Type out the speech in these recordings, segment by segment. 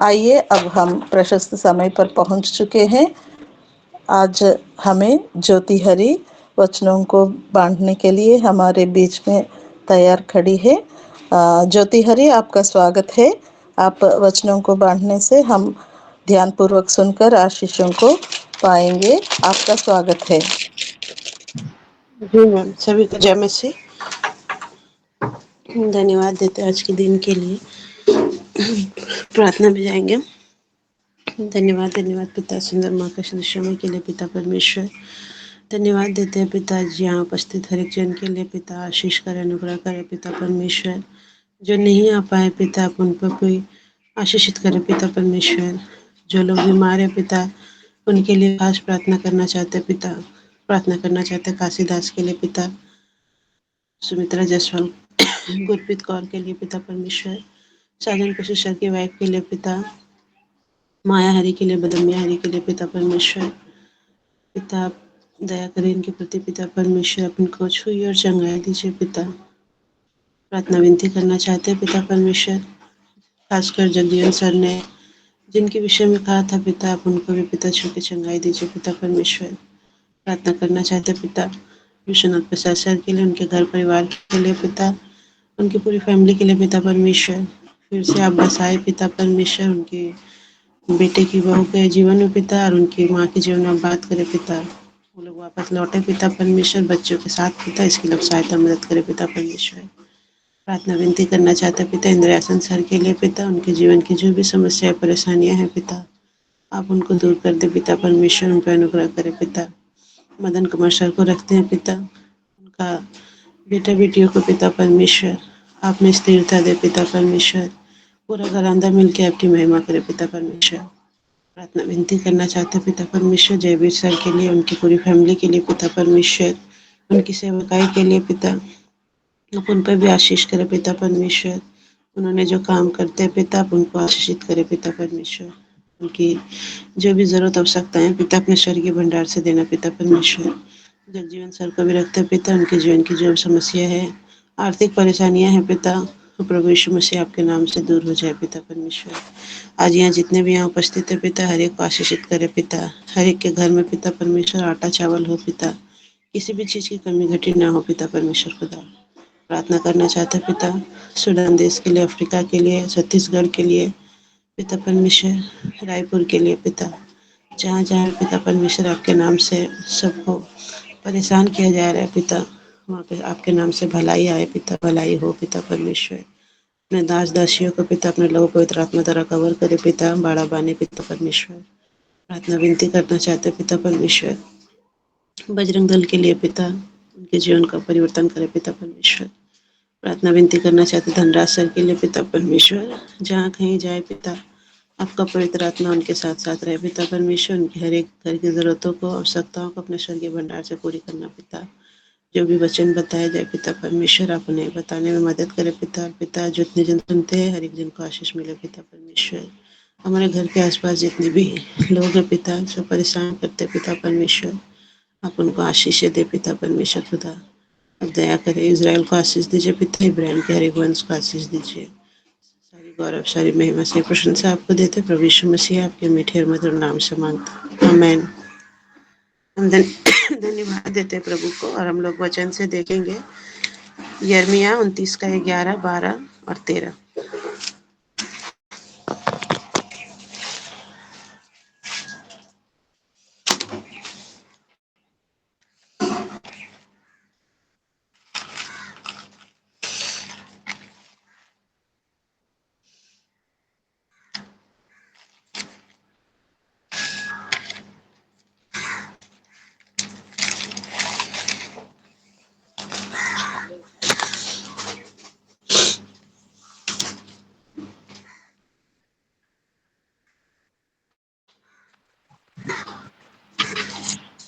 आइए, अब हम प्रशस्त समय पर पहुंच चुके हैं। आज हमें ज्योति हरी वचनों को बांटने के लिए हमारे बीच में तैयार खड़ी है। ज्योति हरी, आपका स्वागत है। आप वचनों को बांटने से हम ध्यानपूर्वक सुनकर आशीषों को पाएंगे। आपका स्वागत है। जी मैम, सभी को जय मसीह। धन्यवाद देते हैं आज के दिन के लिए। प्रार्थना भी जाएंगे। धन्यवाद धन्यवाद पिता सुंदर माँ का समय के लिए पिता परमेश्वर। धन्यवाद देते हैं पिता जी यहाँ उपस्थित हर एक जन के लिए पिता आशीष करे, अनुग्रह करे पिता परमेश्वर। जो नहीं आ पाए पिता, आप उन पर कोई आशीषित करे पिता परमेश्वर। जो लोग बीमार है पिता, उनके लिए खास प्रार्थना करना चाहते पिता। प्रार्थना करना चाहते काशीदास के लिए पिता, सुमित्रा जायसवाल, गुरप्रीत कौर के लिए पिता परमेश्वर, साजन कशिशर की वाइफ के लिए पिता, माया हरि के लिए, बदमिया हरि के लिए पिता परमेश्वर। पिता दया करें इनके प्रति पिता परमेश्वर, अपन को छुई और चंगाई दीजिए पिता। प्रार्थना विनती करना चाहते हैं पिता परमेश्वर, खासकर जगदीवन सर ने जिनके विषय में कहा था पिता, आप उनको भी पिता छू के चंगाई दीजिए पिता परमेश्वर। प्रार्थना करना चाहते हैं पिता विश्वनाथ प्रसाद सर के लिए, उनके घर परिवार के लिए पिता, उनकी पूरी फैमिली के लिए पिता परमेश्वर। फिर से आप बसाए पिता परमेश्वर, उनके बेटे की बहू के जीवन में पिता और उनकी माँ के जीवन में आप बात करें पिता। वो लोग वापस लौटे पिता परमेश्वर बच्चों के साथ पिता, इसकी लोग सहायता मदद करे पिता परमेश्वर। प्रार्थना विनती करना चाहते पिता इंद्रयासन सर के लिए पिता, उनके जीवन की जो भी समस्याएं परेशानियां हैं पिता, आप उनको दूर कर दे पिता परमेश्वर, उन पर अनुग्रह करे पिता। मदन कुमार सर को रखते हैं पिता, उनका बेटा बेटियों को पिता परमेश्वर आप में स्थिरता दे पिता परमेश्वर। पूरा घराना मिलकर आपकी महिमा करे पिता परमेश्वर। प्रार्थना विनती करना चाहते पिता परमेश्वर जयवीर सर के लिए, उनकी पूरी फैमिली के लिए पिता परमेश्वर, उनकी सेवकाई के लिए पिता, आप उन पर भी आशीष करे पिता परमेश्वर। उन्होंने जो काम करते हैं पिता, आप उनको आशीषित करे पिता परमेश्वर। उनकी जो भी जरूरत आवश्यकताएं पिता अपने स्वर्गीय भंडार से देना पिता परमेश्वर। जगजीवन सर को भी रखते पिता, उनके जीवन की जो समस्या है, आर्थिक परेशानियां हैं पिता, प्रभु यीशु मसीह आपके नाम से दूर हो जाए पिता परमेश्वर। आज यहाँ जितने भी यहाँ उपस्थित है पिता, हर एक को आशीषित करे पिता। हर एक के घर में पिता परमेश्वर आटा चावल हो पिता, किसी भी चीज की कमी घटी ना हो पिता परमेश्वर खुदा। प्रार्थना करना चाहते पिता सूडान देश के लिए, अफ्रीका के लिए, छत्तीसगढ़ के लिए पिता परमेश्वर, रायपुर के लिए पिता, जहाँ जहाँ पिता परमेश्वर आपके नाम से सबको परेशान किया जा रहा है पिता, वहाँ पे आपके नाम से भलाई आए पिता, भलाई हो पिता परमेश्वर। अपने दास दासियों को पिता अपने लोगों पवित्र आत्मा द्वारा कवर करे पिता, बाड़ा बाने पिता परमेश्वर। प्रार्थना विनती करना चाहते पिता परमेश्वर बजरंग दल के लिए पिता, उनके जीवन का परिवर्तन करे पिता परमेश्वर। प्रार्थना विनती करना चाहते धनराज सर के लिए पिता परमेश्वर, जहाँ कहीं जाए पिता आपका पवित्र आत्मा उनके साथ साथ रहे पिता परमेश्वर। उनकी हर एक घर की जरूरतों को, आवश्यकताओं को अपने स्वर्गीय भंडार से पूरी करना पिता। जो भी वचन बताए जाए पिता परमेश्वर, आप उन्हें बताने में मदद करे पिता। पिता जितने जन सुनते हैं हर एक जन को आशीष मिले पिता परमेश्वर। हमारे घर के आसपास जितने भी लोग हैं पिता, जो परेशान करते पिता परमेश्वर, आप उनको आशीष दे पिता परमेश्वर खुदा। अब दया करें, इज़राइल को आशीष दीजिए पिता, इब्राहिम के हर एक वंश को आशीष दीजिए। सारी गौरव सारी महिमा से प्रशंसा आपको देते प्रभु यीशु मसीह आपके मीठे और मधुर नाम से मांगते, आमेन। हम धन्यवाद देते हैं प्रभु को, और हम लोग वचन से देखेंगे यिर्मयाह 29 का 11, 12 और 13।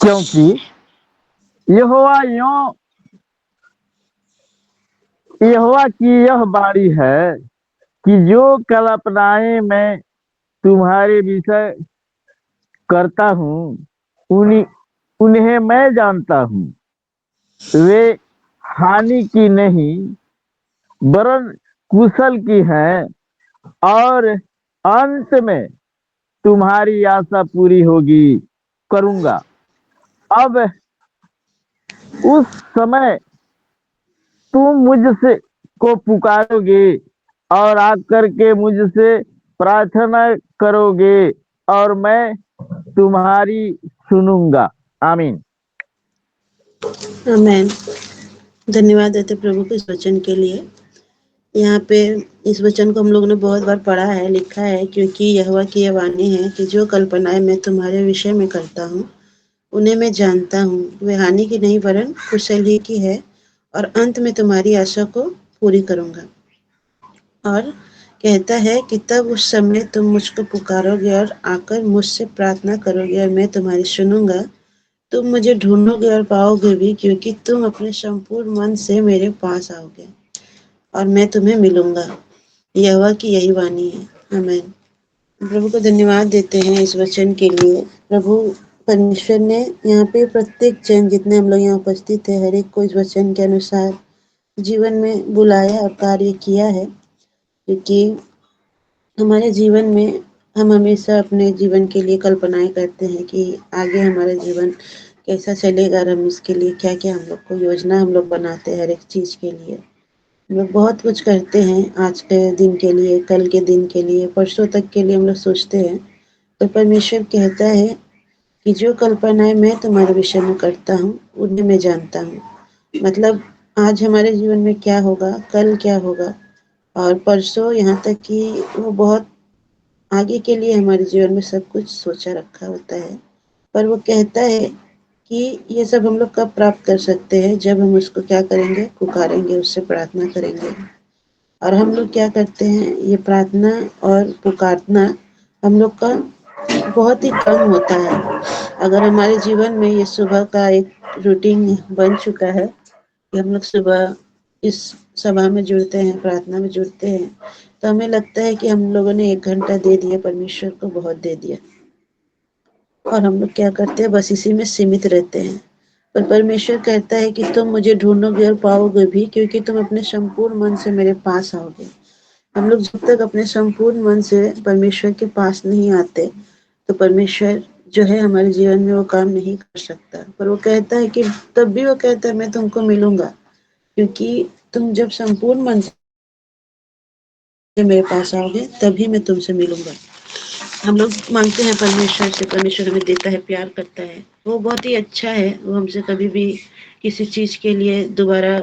क्योंकि यहोवा यों यहोवा की यह बाणी है कि जो कल्पनाएं मैं तुम्हारे विषय करता हूँ उन्हें मैं जानता हूँ। वे हानि की नहीं वरन कुशल की हैं, और अंत में तुम्हारी आशा पूरी होगी करूंगा। अब उस समय तुम मुझसे को पुकारोगे और आकर के मुझसे प्रार्थना करोगे और मैं तुम्हारी सुनूंगा। आमीन। आमेन। धन्यवाद देते प्रभु के इस वचन के लिए। यहाँ पे इस वचन को हम लोगों ने बहुत बार पढ़ा है, लिखा है, क्योंकि यहोवा की यह वाणी है कि जो कल्पनाएं मैं तुम्हारे विषय में करता हूँ उन्हें मैं जानता हूँ, वे हानि की नहीं वरन कुशल ही की है, और अंत में तुम्हारी आशा को पूरी करूंगा। और कहता है कि तब उस समय तुम मुझको पुकारोगे और आकर मुझसे प्रार्थना करोगे और मैं तुम्हारी सुनूंगा। तुम मुझे ढूंढोगे और पाओगे भी, क्योंकि तुम अपने संपूर्ण मन से मेरे पास आओगे और मैं तुम्हें मिलूंगा। यहोवा की यही वाणी है। आमीन। प्रभु को धन्यवाद देते हैं इस वचन के लिए। प्रभु परमेश्वर ने यहाँ पे प्रत्येक जन, जितने हम लोग यहाँ उपस्थित है, हर एक को इस वचन के अनुसार जीवन में बुलाया और कार्य किया है, क्योंकि हमारे जीवन में हम हमेशा अपने जीवन के लिए कल्पनाएं करते हैं कि आगे हमारा जीवन कैसा चलेगा, और हम इसके लिए क्या क्या हम लोग को योजना हम लोग बनाते हैं हर एक चीज़ के लिए। हम लोग बहुत कुछ करते हैं आज के दिन के लिए, कल के दिन के लिए, परसों तक के लिए हम लोग सोचते हैं। तो परमेश्वर कहता है कि जो कल्पनाएं मैं तुम्हारे विषय में करता हूँ उन्हें मैं जानता हूँ। मतलब आज हमारे जीवन में क्या होगा, कल क्या होगा, और परसों, यहाँ तक कि वो बहुत आगे के लिए हमारे जीवन में सब कुछ सोचा रखा होता है। पर वो कहता है कि ये सब हम लोग कब प्राप्त कर सकते हैं, जब हम उसको क्या करेंगे, पुकारेंगे, उससे प्रार्थना करेंगे। और हम लोग क्या करते हैं, ये प्रार्थना और पुकारना हम लोग का बहुत ही कम होता है। अगर हमारे जीवन में ये सुबह का एक रूटीन बन चुका है कि हम लोग सुबह इस सभा में जुड़ते हैं, प्रार्थना में जुड़ते हैं, तो हमें लगता है कि हम लोगों ने 1 घंटा दे दिया, परमेश्वर को बहुत दे दिया, और हम लोग क्या करते हैं, बस इसी में सीमित रहते हैं। पर परमेश्वर कहता है कि तुम मुझे ढूंढोगे और पाओगे भी, क्योंकि तुम अपने संपूर्ण मन से मेरे पास आओगे। हम लोग जब तक अपने संपूर्ण मन से परमेश्वर के पास नहीं आते, तो परमेश्वर जो है हमारे जीवन में वो काम नहीं कर सकता। पर वो कहता है कि तब भी वो कहता है मैं तुमको मिलूंगा, क्योंकि तुम जब संपूर्ण मन से मेरे पास आओगे तभी मैं तुमसे मिलूंगा। हम लोग मांगते हैं परमेश्वर से, परमेश्वर हमें देता है, प्यार करता है, वो बहुत ही अच्छा है। वो हमसे कभी भी किसी चीज के लिए दोबारा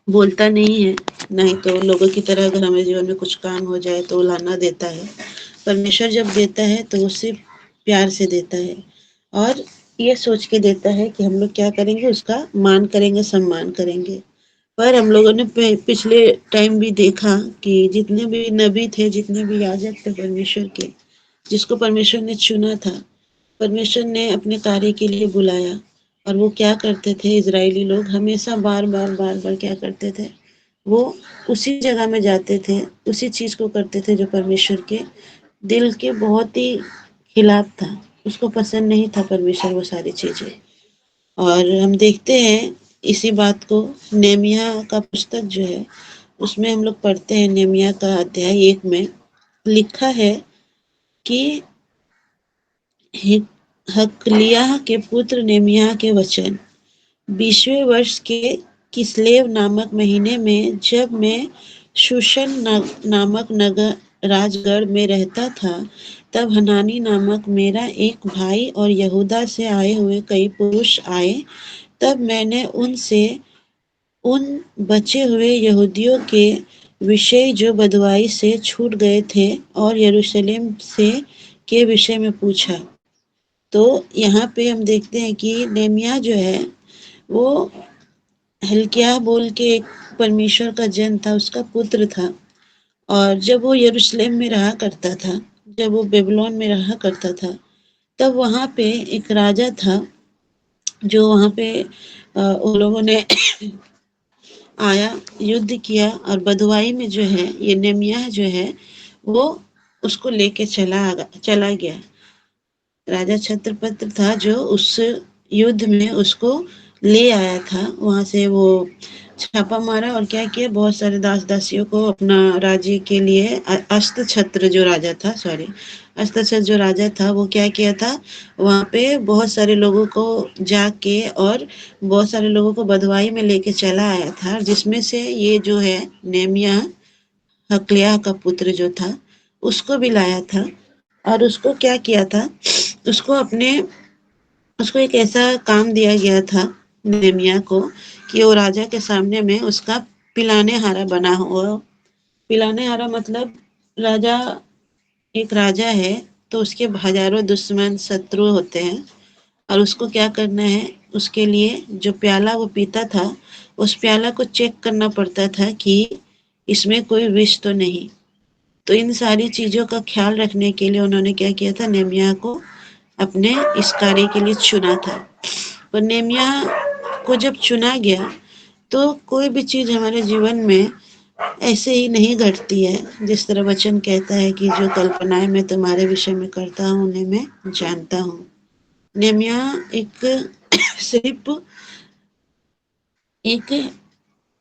बोलता नहीं है। नहीं तो लोगों की तरह अगर हमारे जीवन में कुछ काम हो जाए तो वो लाना देता है। परमेश्वर जब देता है तो वो सिर्फ प्यार से देता है, और ये सोच के देता है कि हम लोग क्या करेंगे, उसका मान करेंगे, सम्मान करेंगे। पर हम लोगों ने पिछले टाइम भी देखा कि जितने भी नबी थे, जितने भी याजक थे परमेश्वर के, जिसको परमेश्वर ने चुना था, परमेश्वर ने अपने कार्य के लिए बुलाया, और वो क्या करते थे, इजरायली लोग हमेशा बार बार बार बार क्या करते थे, वो उसी जगह में जाते थे, उसी चीज को करते थे जो परमेश्वर के दिल के बहुत ही खिलाफ था। उसको पसंद नहीं था परमेश्वर वो सारी चीजें। और हम देखते हैं इसी बात को नेमिया का पुस्तक जो है उसमें हम लोग पढ़ते हैं। नेमिया का अध्याय 1 में लिखा है कि हकलिय्याह के पुत्र नेमिया के वचन, 20वें वर्ष के किस्लेव नामक महीने में, जब मैं शूशन नामक नगर राजगढ़ में रहता था, तब हनानी नामक मेरा एक भाई और यहूदा से आए हुए कई पुरुष आए। तब मैंने उनसे उन बचे हुए यहूदियों के विषय जो बँधुआई से छूट गए थे और यरूशलेम से के विषय में पूछा। तो यहाँ पे हम देखते हैं कि नेमिया जो है वो हिल्किय्याह बोल के एक परमेश्वर का जन था, उसका पुत्र था। और जब वो यरूशलेम में रहा करता था, जब वो बेबीलोन में रहा करता था, तब वहाँ पे एक राजा था जो वहाँ पे उन लोगों ने आया, युद्ध किया, और बँधुआई में जो है ये नेमिया जो है वो उसको लेके चला गया। राजा छत्रपति था जो उस युद्ध में उसको ले आया था, वहां से वो छापा मारा और क्या किया, बहुत सारे दास दासियों को अपना राज्य के लिए अष्टछत्र जो राजा था, अष्टछत्र जो राजा था, वो क्या किया था, वहां पे बहुत सारे लोगों को जाके और बहुत सारे लोगों को बधवाई में लेके चला आया था, जिसमें से ये जो है नेमिया हकलिया का पुत्र जो था उसको भी लाया था। और उसको क्या किया था, उसको अपने उसको एक ऐसा काम दिया गया था नेमिया को कि वो राजा के सामने में उसका पिलाने हारा बना हुआ। पिलाने हारा मतलब राजा, एक राजा है तो उसके हजारों दुश्मन शत्रु होते हैं, और उसको क्या करना है, उसके लिए जो प्याला वो पीता था उस प्याला को चेक करना पड़ता था कि इसमें कोई विष तो नहीं। तो इन सारी चीजों का ख्याल रखने के लिए उन्होंने क्या किया था, नेमिया को अपने इस कार्य के लिए चुना था। और नेमिया को जब चुना गया तो कोई भी चीज हमारे जीवन में ऐसे ही नहीं घटती है। जिस तरह वचन कहता है कि जो कल्पनाएं मैं तुम्हारे विषय में करता हूँ उन्हें मैं जानता हूँ। नेमिया एक सिर्फ एक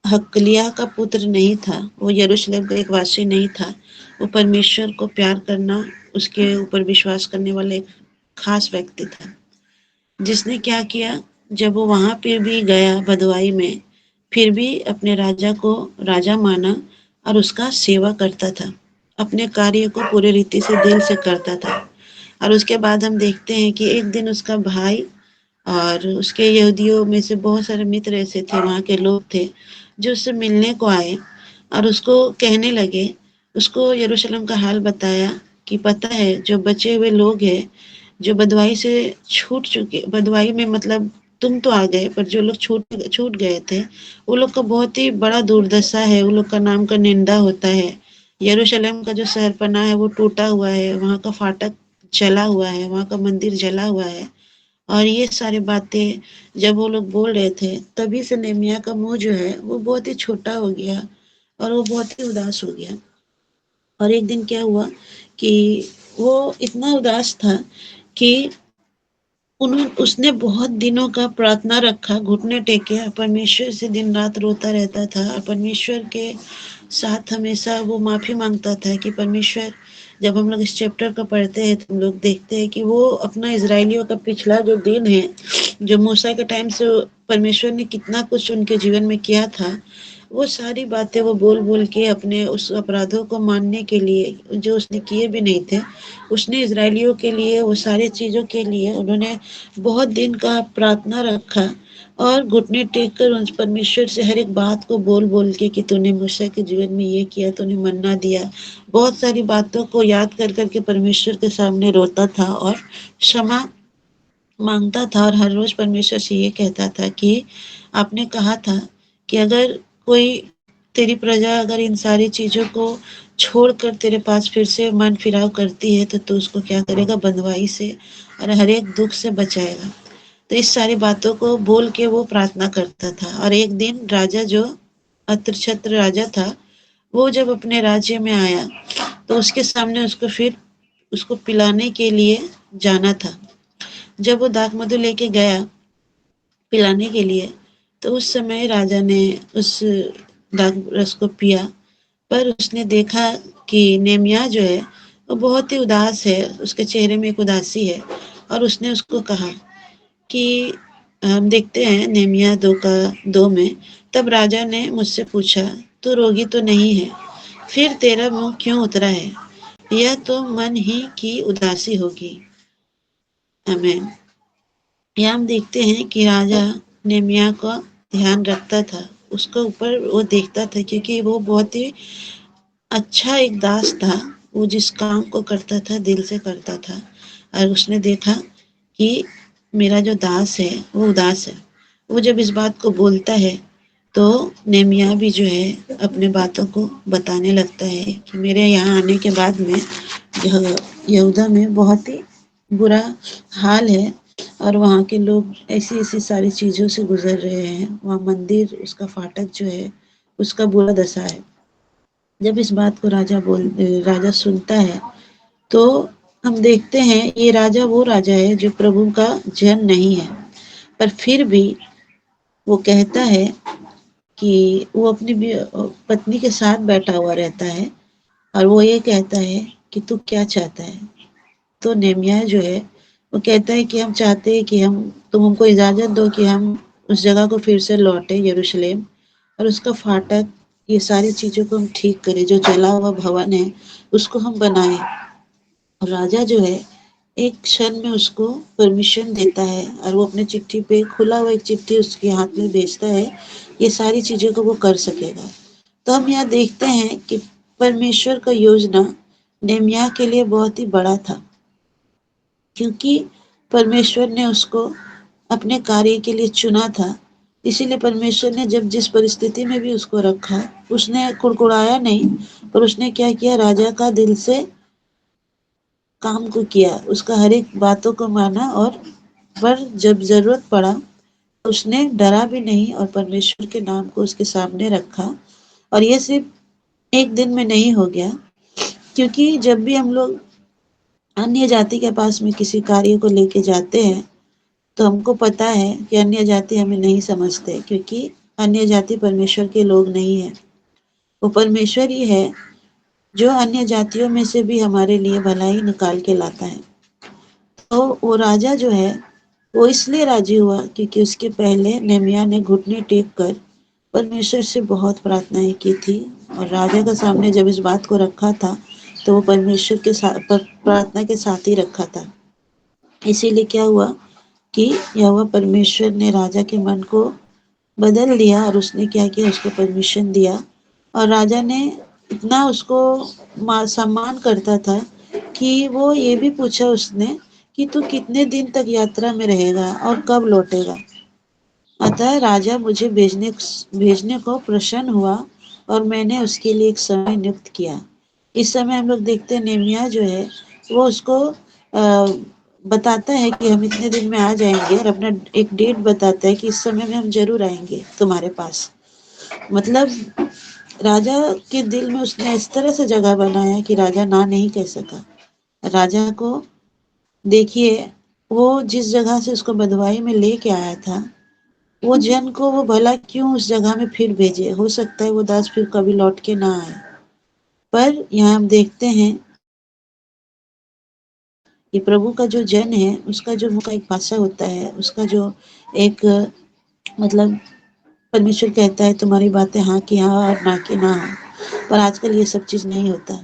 हकलिया का पुत्र नहीं था, वो यरूशलेम का एक वासी नहीं था, वो परमेश्वर को प्यार करना, उसके ऊपर विश्वास करने वाला एक खास व्यक्ति था, जिसने क्या किया, जब वो वहां पे भी गया बधवाई में, फिर भी अपने राजा को राजा माना और उसका सेवा करता था, अपने कार्य को पूरे रीति से दिल से करता था। और उसके बाद हम देखते हैं कि एक दिन उसका भाई और उसके यहूदियों में से बहुत सारे मित्र ऐसे थे, वहाँ के लोग थे जो उससे मिलने को आए और उसको कहने लगे, उसको यरूशलेम का हाल बताया कि पता है जो बचे हुए लोग हैं जो बदवाई से छूट चुके, बदवाई में मतलब तुम तो आ गए पर जो लोग छूट छूट गए थे वो लोग का बहुत ही बड़ा दुर्दशा है, वो लोग का नाम का निंदा होता है। यरूशलेम का जो शहरपनाह है वो टूटा हुआ है, वहाँ का फाटक जला हुआ है, वहाँ का मंदिर जला हुआ है। और ये सारी बातें जब वो लोग बोल रहे थे तभी से नेमिया का मुंह जो है वो बहुत ही छोटा हो गया और वो बहुत ही उदास हो गया। और एक दिन क्या हुआ कि वो इतना उदास था कि उसने बहुत दिनों का प्रार्थना रखा, घुटने टेके और परमेश्वर से दिन रात रोता रहता था और परमेश्वर के साथ हमेशा वो माफी मांगता था कि परमेश्वर, जब हम लोग इस चैप्टर को पढ़ते हैं तो हम लोग देखते हैं कि वो अपना इजरायलियों का पिछला जो दिन है, जो मूसा के टाइम से परमेश्वर ने कितना कुछ उनके जीवन में किया था, वो सारी बातें वो बोल बोल के अपने उस अपराधों को मानने के लिए जो उसने किए भी नहीं थे, उसने इजरायलियों के लिए वो सारी चीज़ों के लिए उन्होंने बहुत दिन का प्रार्थना रखा और घुटने टेक कर उस परमेश्वर से हर एक बात को बोल बोल के कि तूने मूसा के जीवन में ये किया, तूने मन्ना दिया, बहुत सारी बातों को याद कर करके परमेश्वर के सामने रोता था और क्षमा मांगता था। और हर रोज परमेश्वर से ये कहता था कि आपने कहा था कि अगर कोई तेरी प्रजा अगर इन सारी चीजों को छोड़कर तेरे पास फिर से मन फिराव करती है तो तू उसको क्या करेगा, बंधुआई से और हर एक दुख से बचाएगा। तो इस सारी बातों को बोल के वो प्रार्थना करता था। और एक दिन राजा जो अत्रछत्र राजा था वो जब अपने राज्य में आया तो उसके सामने उसको फिर उसको पिलाने के लिए जाना था। जब वो दाख मधु लेके गया पिलाने के लिए तो उस समय राजा ने उस दाख रस को पिया, पर उसने देखा कि नेमिया जो है वो बहुत ही उदास है, उसके चेहरे में एक उदासी है। और उसने उसको कहा कि हम देखते हैं नेमिया 2 में, तब राजा ने मुझसे पूछा तू रोगी तो नहीं है, फिर तेरा मुंह क्यों उतरा है, यह तो मन ही की उदासी होगी। आमीन। यहाँ हम देखते हैं कि राजा नेमिया का ध्यान रखता था, उसके ऊपर वो देखता था क्योंकि वो बहुत ही अच्छा एक दास था, वो जिस काम को करता था दिल से करता था। और उसने देखा कि मेरा जो दास है वो उदास है, वो जब इस बात को बोलता है तो नेमिया भी जो है अपने बातों को बताने लगता है कि मेरे यहाँ आने के बाद में यहूदा में बहुत ही बुरा हाल है और वहाँ के लोग ऐसी ऐसी सारी चीज़ों से गुजर रहे हैं, वहाँ मंदिर उसका फाटक जो है उसका बुरा दशा है। जब इस बात को राजा सुनता है तो हम देखते हैं ये राजा वो राजा है जो प्रभु का जन नहीं है, पर फिर भी वो कहता है कि वो अपनी पत्नी के साथ बैठा हुआ रहता है और वो ये कहता है कि तू क्या चाहता है। तो नेहम्याह जो है वो कहता है कि हम चाहते हैं कि तुम हमको इजाज़त दो कि हम उस जगह को फिर से लौटें यरूशलेम, और उसका फाटक, ये सारी चीज़ों को हम ठीक करें, जो जला हुआ भवन है उसको हम बनाएं। और राजा जो है एक क्षण में उसको परमिशन देता है और वो अपने चिट्ठी पे खुला हुआ एक चिट्ठी उसके हाथ में भेजता है, ये सारी चीज़ों को वो कर सकेगा। तो हम यहाँ देखते हैं कि परमेश्वर का योजना नेहम्याह के लिए बहुत ही बड़ा था, क्योंकि परमेश्वर ने उसको अपने कार्य के लिए चुना था। इसीलिए परमेश्वर ने जब जिस परिस्थिति में भी उसको रखा, उसने कुड़कुड़ाया नहीं, पर उसने क्या किया, राजा का दिल से काम को किया, उसका हर एक बातों को माना, और पर जब जरूरत पड़ा तो उसने डरा भी नहीं और परमेश्वर के नाम को उसके सामने रखा। और ये सिर्फ एक दिन में नहीं हो गया, क्योंकि जब भी हम लोग अन्य जाति के पास में किसी कार्य को लेके जाते हैं तो हमको पता है कि अन्य जाति हमें नहीं समझते, क्योंकि अन्य जाति परमेश्वर के लोग नहीं है। वो परमेश्वर ही है जो अन्य जातियों में से भी हमारे लिए भलाई निकाल के लाता है। तो वो राजा जो है वो इसलिए राजी हुआ क्योंकि उसके पहले नेहम्याह ने घुटने टेक कर परमेश्वर से बहुत प्रार्थनाएं की थी, और राजा के सामने जब इस बात को रखा था तो वो परमेश्वर के साथ प्रार्थना के साथ ही रखा था। इसीलिए क्या हुआ कि यहोवा परमेश्वर ने राजा के मन को बदल दिया और उसने क्या किया, उसको परमिशन दिया। और राजा ने इतना उसको सम्मान करता था कि वो ये भी पूछा उसने कि तू कितने दिन तक यात्रा में रहेगा और कब लौटेगा। अतः राजा मुझे भेजने को प्रसन्न हुआ और मैंने उसके लिए एक समय नियुक्त किया। इस समय हम लोग देखते हैं नेहम्याह जो है वो उसको बताता है कि हम इतने दिन में आ जाएंगे, और अपना एक डेट बताता है कि इस समय में हम जरूर आएंगे तुम्हारे पास। मतलब राजा के दिल में उसने इस तरह से जगह बनाया कि राजा ना नहीं कह सका। राजा को देखिए, वो जिस जगह से उसको बंधुआई में लेके आया था, वो जन को वो भला क्यों उस जगह में फिर भेजे। हो सकता है वो दास फिर कभी लौट के ना आए, पर यहाँ हम देखते हैं कि प्रभु का जो जन है उसका जो मुंह का एक भाषा होता है, उसका जो एक मतलब परमेश्वर कहता है तुम्हारी बातें हाँ की हाँ और ना की ना हो। पर आजकल ये सब चीज़ नहीं होता।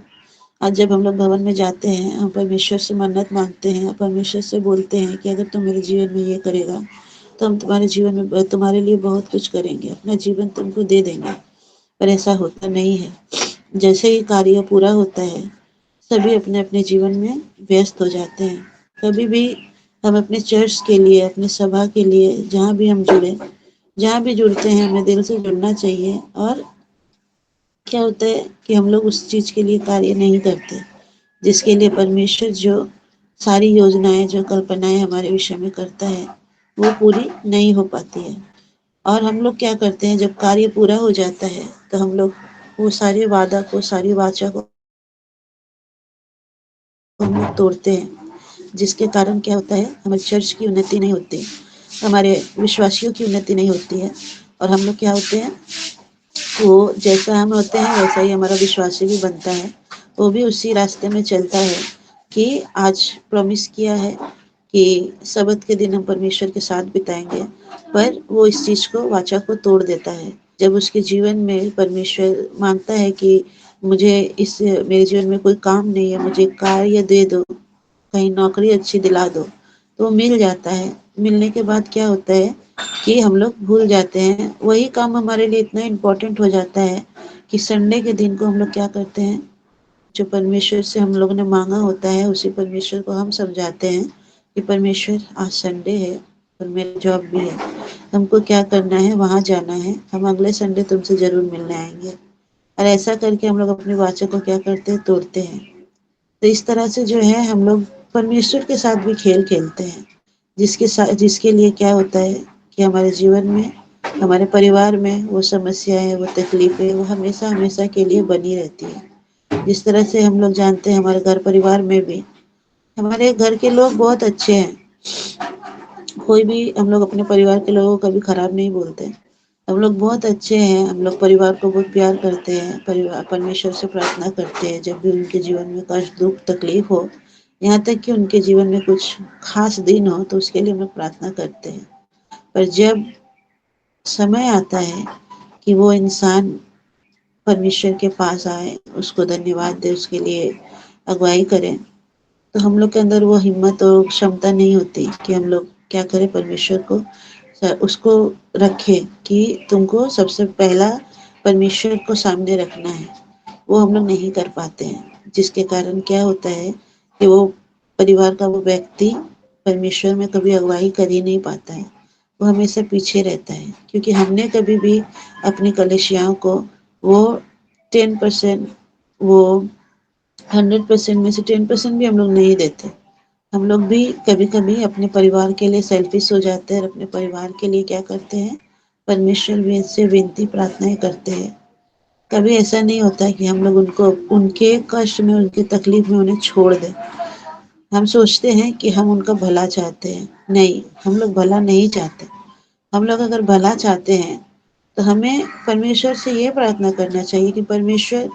आज जब हम लोग भवन में जाते हैं, हम परमेश्वर से मन्नत मांगते हैं, परमेश्वर से बोलते हैं कि अगर तुम मेरे जीवन में ये करेगा तो हम तुम्हारे जीवन में तुम्हारे लिए बहुत कुछ करेंगे, अपना जीवन तुमको दे देंगे। पर ऐसा होता नहीं है। जैसे ही कार्य पूरा होता है सभी अपने अपने जीवन में व्यस्त हो जाते हैं। कभी भी हम अपने चर्च के लिए, अपने सभा के लिए, जहाँ भी हम जुड़े, जहाँ भी जुड़ते हैं हमें दिल से जुड़ना चाहिए। और क्या होता है कि हम लोग उस चीज़ के लिए कार्य नहीं करते जिसके लिए परमेश्वर जो सारी योजनाएं, जो कल्पनाएं हमारे विषय में करता है वो पूरी नहीं हो पाती है। और हम लोग क्या करते हैं, जब कार्य पूरा हो जाता है तो हम लोग वो सारे वादा को, सारी वाचा को हम लोग तोड़ते हैं, जिसके कारण क्या होता है, हमारे चर्च की उन्नति नहीं होती, हमारे विश्वासियों की उन्नति नहीं होती है। और हम लोग क्या होते हैं, वो जैसा हम होते हैं वैसा ही हमारा विश्वासी भी बनता है। वो भी उसी रास्ते में चलता है कि आज प्रॉमिस किया है कि सबत के दिन हम परमेश्वर के साथ बिताएंगे, पर वो इस चीज़ को, वाचा को तोड़ देता है। जब उसके जीवन में परमेश्वर मांगता है कि मुझे इस मेरे जीवन में कोई काम नहीं है, मुझे कार्य दे दो, कहीं नौकरी अच्छी दिला दो, तो वो मिल जाता है। मिलने के बाद क्या होता है कि हम लोग भूल जाते हैं, वही काम हमारे लिए इतना इम्पोर्टेंट हो जाता है कि संडे के दिन को हम लोग क्या करते हैं, जो परमेश्वर से हम लोगों ने मांगा होता है उसी परमेश्वर को हम समझाते हैं कि परमेश्वर आज संडे है और मेरी जॉब भी है, हमको क्या करना है, वहाँ जाना है, हम अगले संडे तुमसे ज़रूर मिलने आएंगे। और ऐसा करके हम लोग अपनी वाचा को क्या करते हैं, तोड़ते हैं। तो इस तरह से जो है हम लोग परमेश्वर के साथ भी खेल खेलते हैं, जिसके लिए क्या होता है कि हमारे जीवन में, हमारे परिवार में वो समस्याएं, वो तकलीफें, वो हमेशा हमेशा के लिए बनी रहती है। जिस तरह से हम लोग जानते हैं हमारे घर परिवार में भी हमारे घर के लोग बहुत अच्छे हैं, कोई भी हम लोग अपने परिवार के लोगों को कभी खराब नहीं बोलते, हम लोग बहुत अच्छे हैं, हम लोग परिवार को बहुत प्यार करते हैं, परिवार परमेश्वर से प्रार्थना करते हैं जब भी उनके जीवन में कष्ट दुख तकलीफ हो, यहाँ तक कि उनके जीवन में कुछ खास दिन हो तो उसके लिए हम लोग प्रार्थना करते हैं। पर जब समय आता है कि वो इंसान परमेश्वर के पास आए, उसको धन्यवाद दे, उसके लिए अगुवाई करें, तो हम लोग के अंदर वो हिम्मत और क्षमता नहीं होती कि हम लोग क्या करें, परमेश्वर को उसको रखें कि तुमको सबसे पहला परमेश्वर को सामने रखना है। वो हम लोग नहीं कर पाते हैं, जिसके कारण क्या होता है कि वो परिवार का वो व्यक्ति परमेश्वर में कभी अगुवाई कर ही नहीं पाता है, वो हमेशा पीछे रहता है, क्योंकि हमने कभी भी अपनी कलिसियाओं को वो 10%, वो 100% में से 10% भी हम लोग नहीं देते। हम लोग भी कभी कभी अपने परिवार के लिए सेल्फिश हो जाते हैं और अपने परिवार के लिए क्या करते हैं, परमेश्वर से विनती प्रार्थनाएं करते हैं। कभी ऐसा नहीं होता है कि हम लोग उनको उनके कष्ट में, उनकी तकलीफ में उन्हें छोड़ दें। हम सोचते हैं कि हम उनका भला चाहते हैं, नहीं, हम लोग भला नहीं चाहते। हम लोग अगर भला चाहते हैं तो हमें परमेश्वर से ये प्रार्थना करना चाहिए कि परमेश्वर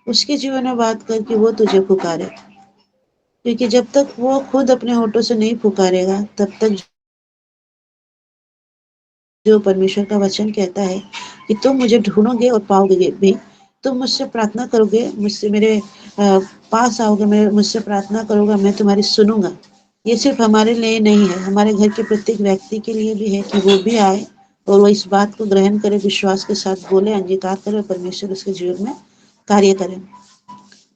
उसके जीवन में बात करके वो तुझे पुकारे, क्योंकि जब तक वो खुद अपने होठों से नहीं पुकारेगा तब तक जो परमेश्वर का वचन कहता है कि तुम मुझे ढूंढोगे और पाओगे भी, तुम मुझसे प्रार्थना करोगे, मुझसे मेरे पास आओगे, मैं मुझसे प्रार्थना करोगे, मैं तुम्हारी सुनूंगा। ये सिर्फ हमारे लिए नहीं है, हमारे घर के प्रत्येक व्यक्ति के लिए भी है कि वो भी आए और वो इस बात को ग्रहण करे, विश्वास के साथ बोले, अंगीकार करे और परमेश्वर उसके जीवन में कार्य करें।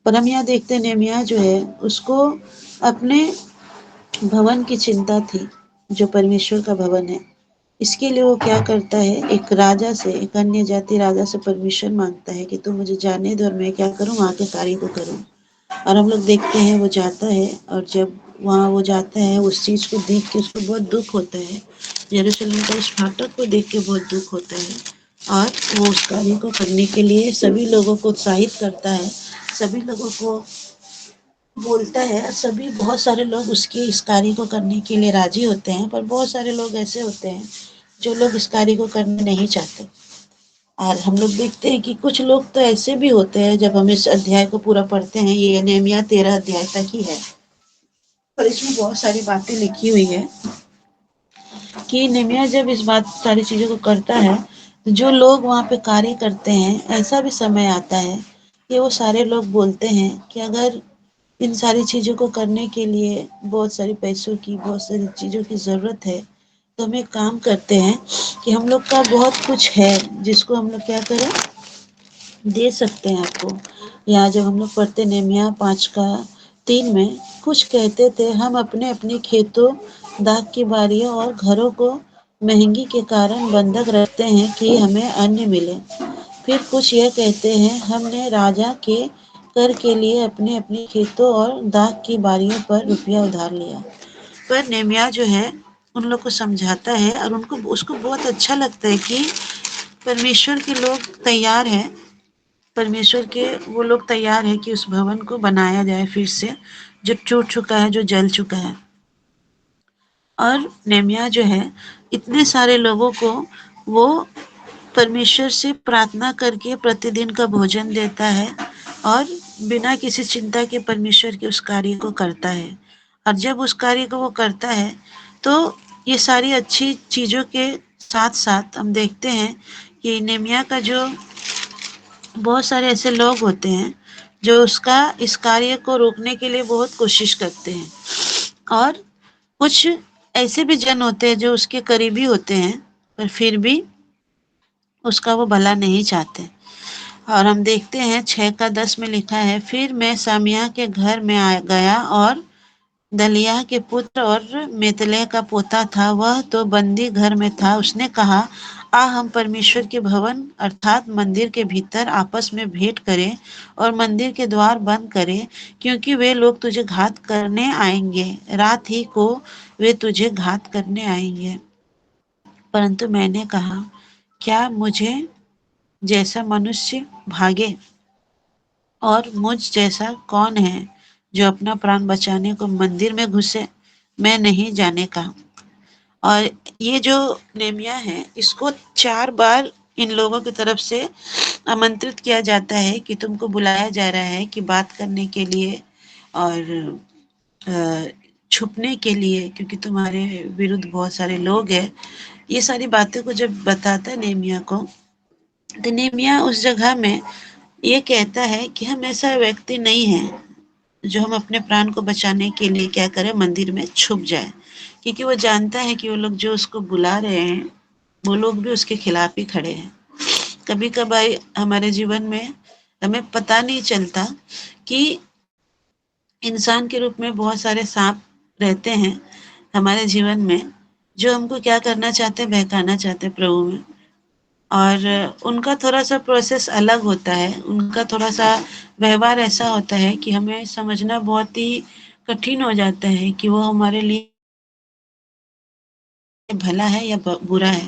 पर हम यहाँ देखते हैं नेहमिया जो है उसको अपने भवन की चिंता थी, जो परमेश्वर का भवन है। इसके लिए वो क्या करता है, एक राजा से, एक अन्य जाति राजा से परमिशन मांगता है कि तू मुझे जाने दे और मैं क्या करूं, वहाँ के कार्य को करूं। और हम लोग देखते हैं वो जाता है, और जब वहाँ वो जाता है उस चीज़ को देख के उसको बहुत दुख होता है, यरूशलेम का उस फाटक को देख के बहुत दुख होता है। और वो उस कार्य को करने के लिए सभी लोगों को उत्साहित करता है, सभी लोगों को बोलता है, सभी बहुत सारे लोग उसके इस कार्य को करने के लिए राजी होते हैं। पर बहुत सारे लोग ऐसे होते हैं जो लोग इस कार्य को करना नहीं चाहते। और हम लोग देखते हैं कि कुछ लोग तो ऐसे भी होते हैं, जब हम इस अध्याय को पूरा पढ़ते हैं, ये नेहमिया 13 अध्याय तक ही है, पर इसमें बहुत सारी बातें लिखी हुई है कि नेहमिया जब इस बात सारी चीज़ों को करता है तो जो लोग वहाँ पे कार्य करते हैं, ऐसा भी समय आता है कि वो सारे लोग बोलते हैं कि अगर इन सारी चीज़ों को करने के लिए बहुत सारी पैसों की, बहुत सारी चीज़ों की ज़रूरत है, तो हम एक काम करते हैं कि हम लोग का बहुत कुछ है जिसको हम लोग क्या करें, दे सकते हैं आपको। यहाँ जब हम लोग पढ़ते नेहमिया 5:3 में, कुछ कहते थे, हम अपने अपने खेतों, दाख की बारियों और घरों को महंगी के कारण बंधक रखते हैं कि हमें अन्न मिले। फिर कुछ यह कहते हैं, हमने राजा के कर के लिए अपने अपने खेतों और दाख की बारियों पर रुपया उधार लिया। पर नेहमिया जो है उन लोग को समझाता है, और उनको उसको बहुत अच्छा लगता है कि परमेश्वर के लोग तैयार हैं, परमेश्वर के वो लोग तैयार है कि उस भवन को बनाया जाए फिर से, जो टूट चुका है, जो जल चुका है। और नेहमिया जो है इतने सारे लोगों को वो परमेश्वर से प्रार्थना करके प्रतिदिन का भोजन देता है, और बिना किसी चिंता के परमेश्वर के उस कार्य को करता है। और जब उस कार्य को वो करता है तो ये सारी अच्छी चीज़ों के साथ साथ हम देखते हैं कि नेहमिया का जो बहुत सारे ऐसे लोग होते हैं जो उसका इस कार्य को रोकने के लिए बहुत कोशिश करते हैं, और कुछ ऐसे भी जन होते हैं जो उसके करीबी होते हैं पर फिर भी उसका वो भला नहीं चाहते। और हम देखते हैं 6:10 में लिखा है, फिर मैं सामिया के घर में आ गया, और दलिया के पुत्र और मेतले का पोता था, वह तो बंदी घर में था। उसने कहा, आ हम परमेश्वर के भवन अर्थात मंदिर के भीतर आपस में भेंट करें और मंदिर के द्वार बंद करें, क्योंकि वे लोग तुझे घात करने आएंगे, रात ही को वे तुझे घात करने आएंगे। परंतु मैंने कहा, क्या मुझे जैसा मनुष्य भागे, और मुझ जैसा कौन है जो अपना प्राण बचाने को मंदिर में घुसे, मैं नहीं जाने का। और ये जो नेहमिया है इसको 4 बार इन लोगों की तरफ से आमंत्रित किया जाता है कि तुमको बुलाया जा रहा है कि बात करने के लिए और छुपने के लिए, क्योंकि तुम्हारे विरुद्ध बहुत सारे लोग हैं। ये सारी बातें को जब बताता है नेमिया को, तो नेमिया उस जगह में ये कहता है कि हम ऐसा व्यक्ति नहीं है जो हम अपने प्राण को बचाने के लिए क्या करें, मंदिर में छुप जाए, क्योंकि वो जानता है कि वो लोग जो उसको बुला रहे हैं वो लोग भी उसके खिलाफ ही खड़े हैं। कभी कभार हमारे जीवन में हमें पता नहीं चलता कि इंसान के रूप में बहुत सारे सांप रहते हैं हमारे जीवन में, जो हमको क्या करना चाहते हैं, बहकाना चाहते हैं प्रभु में। और उनका थोड़ा-सा प्रोसेस अलग होता है, उनका थोड़ा-सा व्यवहार ऐसा होता है कि हमें समझना बहुत ही कठिन हो जाता है कि वो हमारे लिए भला है या बुरा है।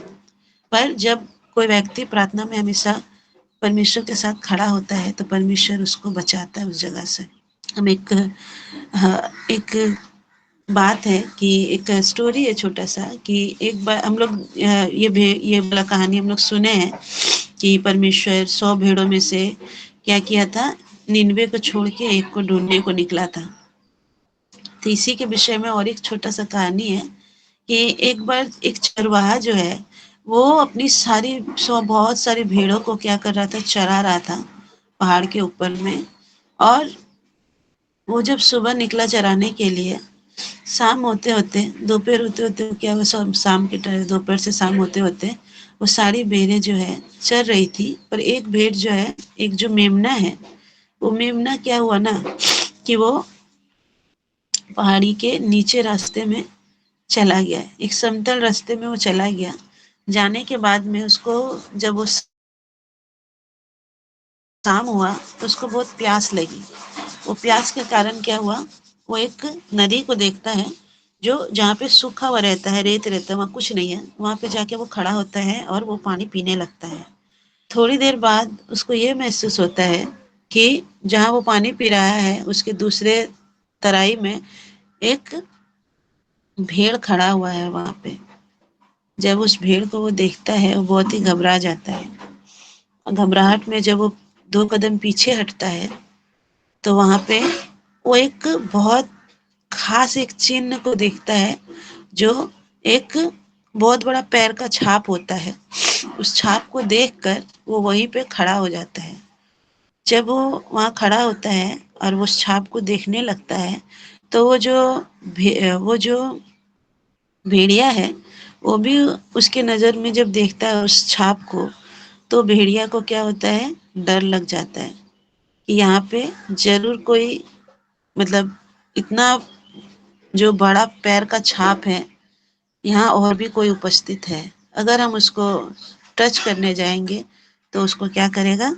पर जब कोई व्यक्ति प्रार्थना में हमेशा परमेश्वर के साथ खड़ा होता है, तो परमेश्वर उसको बचाता है उस जगह से। हम एक बात है कि एक स्टोरी है छोटा-सा कि एक बार हम लोग ये वाला कहानी हम लोग सुने हैं कि परमेश्वर 100 भेड़ों में से क्या किया था, 99 को छोड़ के एक को ढूँढने को निकला था। तो इसी के विषय में और एक छोटा-सा कहानी है कि एक बार एक चरवाहा जो है, वो अपनी बहुत सारी भेड़ों को क्या कर रहा था, चरा रहा था पहाड़ के ऊपर में। और वो जब सुबह निकला चराने के लिए, शाम होते-होते, दोपहर होते-होते क्या हुआ, शाम के टाइम, दोपहर से शाम होते-होते वो सारी भेड़ें जो है चर रही थी, पर एक भेड़ जो है, एक जो मेमना है, वो मेमना क्या हुआ ना कि वो पहाड़ी के नीचे रास्ते में चला गया। एक समतल रास्ते में वो चला गया। जाने के बाद में उसको जब वो शाम हुआ तो उसको बहुत प्यास लगी। वो प्यास के कारण क्या हुआ, वो एक नदी को देखता है जो जहाँ पे सूखा हुआ रहता है, रेत रहता है, वहाँ कुछ नहीं है। वहाँ पे जाके वो खड़ा होता है और वो पानी पीने लगता है। थोड़ी देर बाद उसको ये महसूस होता है कि जहाँ वो पानी पी रहा है उसके दूसरे तराई में एक भेड़ खड़ा हुआ है वहाँ पे। जब उस भेड़ को वो देखता है, वो बहुत ही घबरा जाता है। घबराहट में जब वो 2 कदम पीछे हटता है, तो वहाँ पे वो एक बहुत ख़ास एक चिन्ह को देखता है, जो एक बहुत बड़ा पैर का छाप होता है। उस छाप को देखकर वो वहीं पे खड़ा हो जाता है। जब वो वहाँ खड़ा होता है और वो उस छाप को देखने लगता है, तो वो जो भेड़िया है, वो भी उसके नज़र में जब देखता है उस छाप को, तो भेड़िया को क्या होता है, डर लग जाता है कि यहाँ पे ज़रूर कोई, मतलब इतना जो बड़ा पैर का छाप है, यहाँ और भी कोई उपस्थित है। अगर हम उसको टच करने जाएँगे, तो उसको क्या करेगा,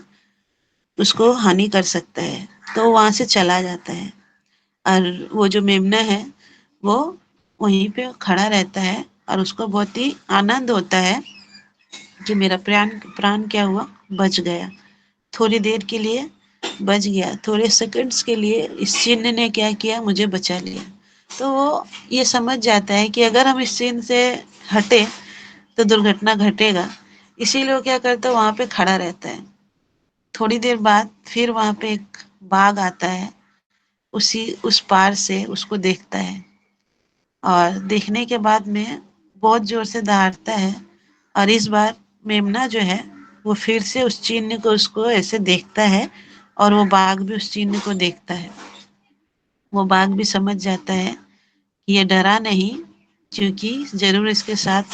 उसको हानि कर सकता है। तो वो वहाँ से चला जाता है और वो जो मेमना है, वो वहीं पे खड़ा रहता है और उसको बहुत ही आनंद होता है कि मेरा प्राण क्या हुआ, बच गया। थोड़ी देर के लिए बच गया, थोड़े सेकंड्स के लिए इस चिन्ह ने क्या किया, मुझे बचा लिया। तो वो ये समझ जाता है कि अगर हम इस चिन्ह से हटे तो दुर्घटना घटेगा। इसीलिए वो क्या करता है, वहाँ पे खड़ा रहता है। थोड़ी देर बाद फिर वहाँ पे एक बाघ आता है, उसी उस पार से उसको देखता है और देखने के बाद में बहुत ज़ोर से दहाड़ता है। और इस बार मेमना जो है, वो फिर से उस चिन्ह को उसको ऐसे देखता है और वो बाघ भी उस चिन्ह को देखता है। वो बाघ भी समझ जाता है कि ये डरा नहीं, क्योंकि ज़रूर इसके साथ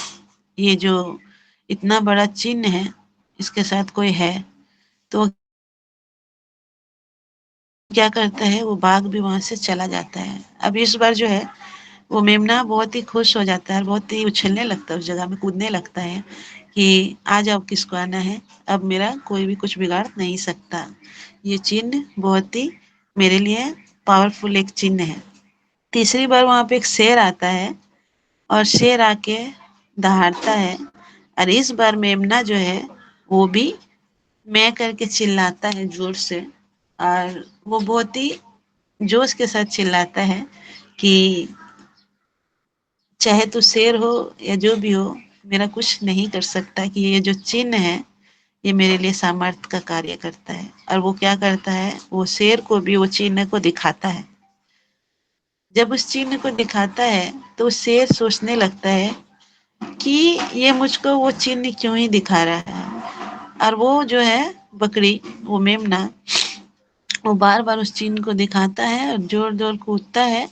ये जो इतना बड़ा चिन्ह है, इसके साथ कोई है। तो क्या करता है, वो बाघ भी वहाँ से चला जाता है। अब इस बार जो है, वो मेमना बहुत ही खुश हो जाता है और बहुत ही उछलने लगता है, उस जगह में कूदने लगता है कि आ जाओ, किसको आना है, अब मेरा कोई भी कुछ बिगाड़ नहीं सकता। ये चिन्ह बहुत ही मेरे लिए पावरफुल एक चिन्ह है। तीसरी बार वहाँ पे एक शेर आता है और शेर आके दहाड़ता है और इस बार मेमना जो है, वो भी मैं करके चिल्लाता है ज़ोर से। और वो बहुत ही जोश के साथ चिल्लाता है कि चाहे तू शेर हो या जो भी हो, मेरा कुछ नहीं कर सकता, कि ये जो चिन्ह है ये मेरे लिए सामर्थ्य का कार्य करता है। और वो क्या करता है, वो शेर को भी वो चिन्ह को दिखाता है। जब उस चिन्ह को दिखाता है तो शेर सोचने लगता है कि ये मुझको वो चिन्ह क्यों ही दिखा रहा है। और वो जो है बकरी, वो मेमना, वो बार बार उस चिन्ह को दिखाता है और जोर जोर कूदता है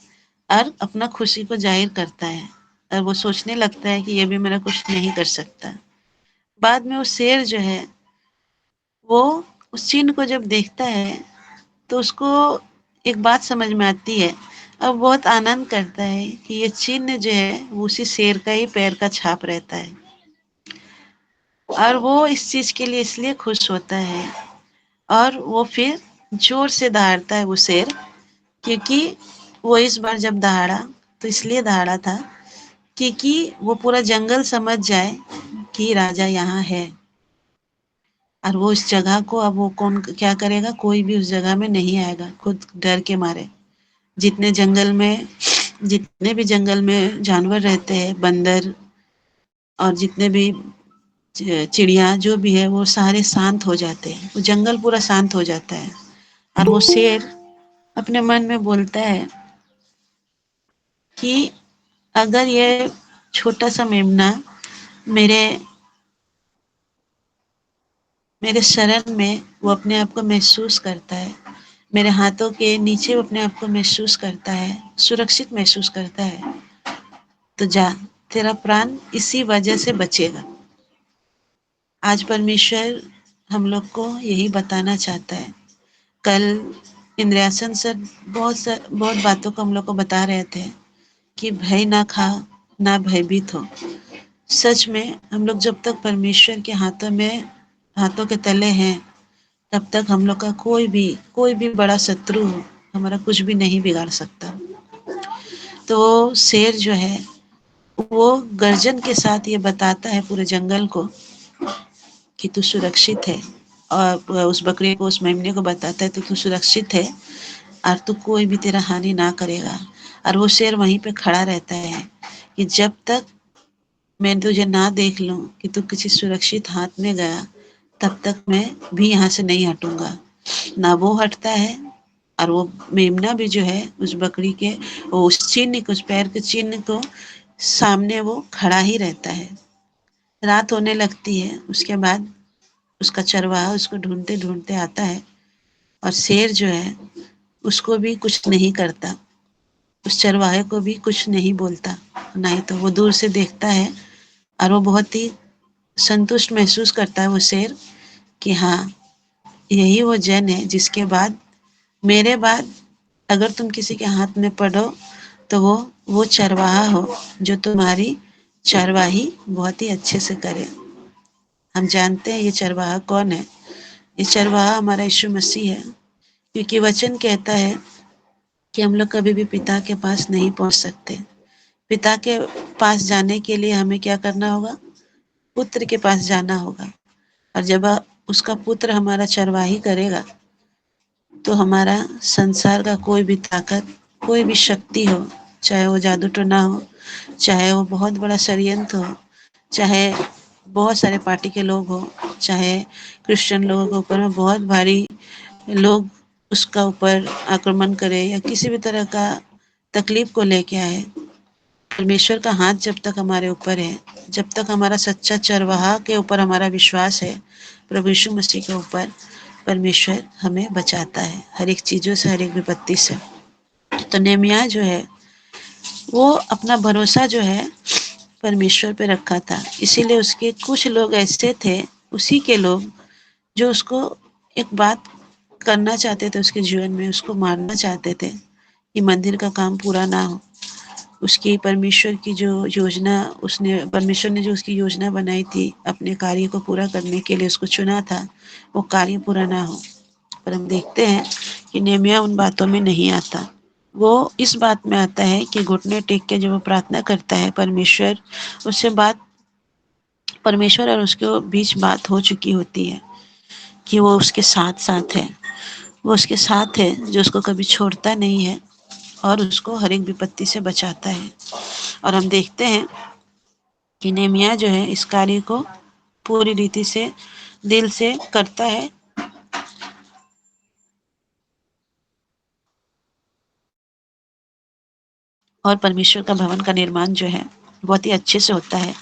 और अपना खुशी को जाहिर करता है। और वो सोचने लगता है कि ये भी मेरा कुछ नहीं कर सकता। बाद में वो शेर जो है वो उस चिन्ह को जब देखता है तो उसको एक बात समझ में आती है और बहुत आनंद करता है कि ये चिन्ह जो है वो उसी शेर का ही पैर का छाप रहता है। और वो इस चीज के लिए इसलिए खुश होता है और वो फिर जोर से दहाड़ता है वो शेर, क्योंकि वो इस बार जब दहाड़ा तो इसलिए दहाड़ा था क्योंकि वो पूरा जंगल समझ जाए कि राजा यहाँ है। और वो इस जगह को अब वो कौन क्या करेगा, कोई भी उस जगह में नहीं आएगा खुद डर के मारे। जितने भी जंगल में जानवर रहते हैं, बंदर और जितने भी चिड़िया जो भी है, वो सारे शांत हो जाते हैं। वो जंगल पूरा शांत हो जाता है। और वो शेर अपने मन में बोलता है कि अगर ये छोटा सा मेमना मेरे मेरे शरण में वो अपने आप को महसूस करता है, मेरे हाथों के नीचे वो अपने आप को महसूस करता है, सुरक्षित महसूस करता है, तो जा, तेरा प्राण इसी वजह से बचेगा। आज परमेश्वर हम लोग को यही बताना चाहता है। कल इंद्रयासन सर बहुत बातों को हम लोग को बता रहे थे कि भय ना खा, ना भयभीत हो। सच में हम लोग जब तक परमेश्वर के हाथों के तले हैं, तब तक हम लोग का कोई भी बड़ा शत्रु हो, हमारा कुछ भी नहीं बिगाड़ सकता। तो शेर जो है वो गर्जन के साथ ये बताता है पूरे जंगल को कि तू सुरक्षित है। और उस बकरी को, उस मेमने को बताता है तो तू सुरक्षित है और तू कोई भी तेरा हानि ना करेगा। और वो शेर वहीं पे खड़ा रहता है कि जब तक मैं तुझे ना देख लूं कि तू किसी सुरक्षित हाथ में गया, तब तक मैं भी यहाँ से नहीं हटूंगा। ना वो हटता है और वो मेमना भी जो है उस बकरी के उस चिन्ह को, उस पैर के चिन्ह को सामने वो खड़ा ही रहता है। रात होने लगती है। उसके बाद उसका चरवाहा उसको ढूंढते ढूंढते आता है और शेर जो है उसको भी कुछ नहीं करता, उस चरवाहे को भी कुछ नहीं बोलता। नहीं तो वो दूर से देखता है और वो बहुत ही संतुष्ट महसूस करता है वो शेर कि हाँ, यही वो जन है जिसके बाद, मेरे बाद अगर तुम किसी के हाथ में पड़ो तो वो चरवाहा हो जो तुम्हारी चरवाही बहुत ही अच्छे से करे। हम जानते हैं ये चरवाहा कौन है। ये चरवाहा हमारा यीशु मसीह है, क्योंकि वचन कहता है कि हम लोग कभी भी पिता के पास नहीं पहुंच सकते। पिता के पास जाने के लिए हमें क्या करना होगा, पुत्र के पास जाना होगा। और जब उसका पुत्र हमारा चरवाही करेगा तो हमारा संसार का कोई भी ताकत, कोई भी शक्ति हो, चाहे वो जादू टोना हो, चाहे वो बहुत बड़ा षड्यंत्र हो, चाहे बहुत सारे पार्टी के लोग हो, चाहे क्रिश्चियन लोगों के ऊपर में बहुत भारी लोग उसका ऊपर आक्रमण करे या किसी भी तरह का तकलीफ को लेके आए, परमेश्वर का हाथ जब तक हमारे ऊपर है, जब तक हमारा सच्चा चरवाहा के ऊपर हमारा विश्वास है, प्रभु यीशु मसीह के ऊपर, परमेश्वर हमें बचाता है हर एक चीजों से, हर एक विपत्ति से। तो नेमिया जो है वो अपना भरोसा जो है परमेश्वर पे रखा था, इसीलिए उसके कुछ लोग ऐसे थे, उसी के लोग, जो उसको एक बात करना चाहते थे उसके जीवन में, उसको मारना चाहते थे कि मंदिर का काम पूरा ना हो। उसकी परमेश्वर की जो योजना, उसने परमेश्वर ने जो उसकी योजना बनाई थी अपने कार्य को पूरा करने के लिए उसको चुना था, वो कार्य पूरा ना हो। पर हम देखते हैं कि नेमिया उन बातों में नहीं आता। वो इस बात में आता है कि घुटने टेक के जब वो प्रार्थना करता है, परमेश्वर उससे बात, परमेश्वर और उसके बीच बात हो चुकी होती है कि वो उसके साथ साथ है, वो उसके साथ है जो उसको कभी छोड़ता नहीं है और उसको हर एक विपत्ति से बचाता है। और हम देखते हैं कि नेमिया जो है इस कार्य को पूरी रीति से दिल से करता है और परमेश्वर का भवन का निर्माण जो है बहुत ही अच्छे से होता है।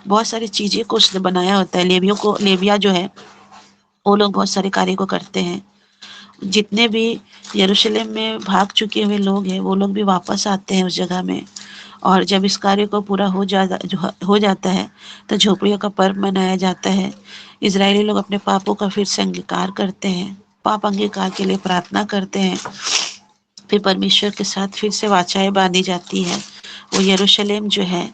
बहुत सारी चीज़ें को उसने बनाया होता है। लेविया जो है वो लोग बहुत सारे कार्य को करते हैं। जितने भी यरूशलेम में भाग चुके हुए लोग हैं वो लोग भी वापस आते हैं उस जगह में। और जब इस कार्य को पूरा हो जाता है तो झोपड़ियों का पर्व मनाया जाता है। इजरायली लोग अपने पापों का फिर से अंगीकार करते हैं, पाप अंगीकार के लिए प्रार्थना करते हैं। फिर परमेश्वर के साथ फिर से वाचाएं बांधी जाती है। वो यरूशलेम जो है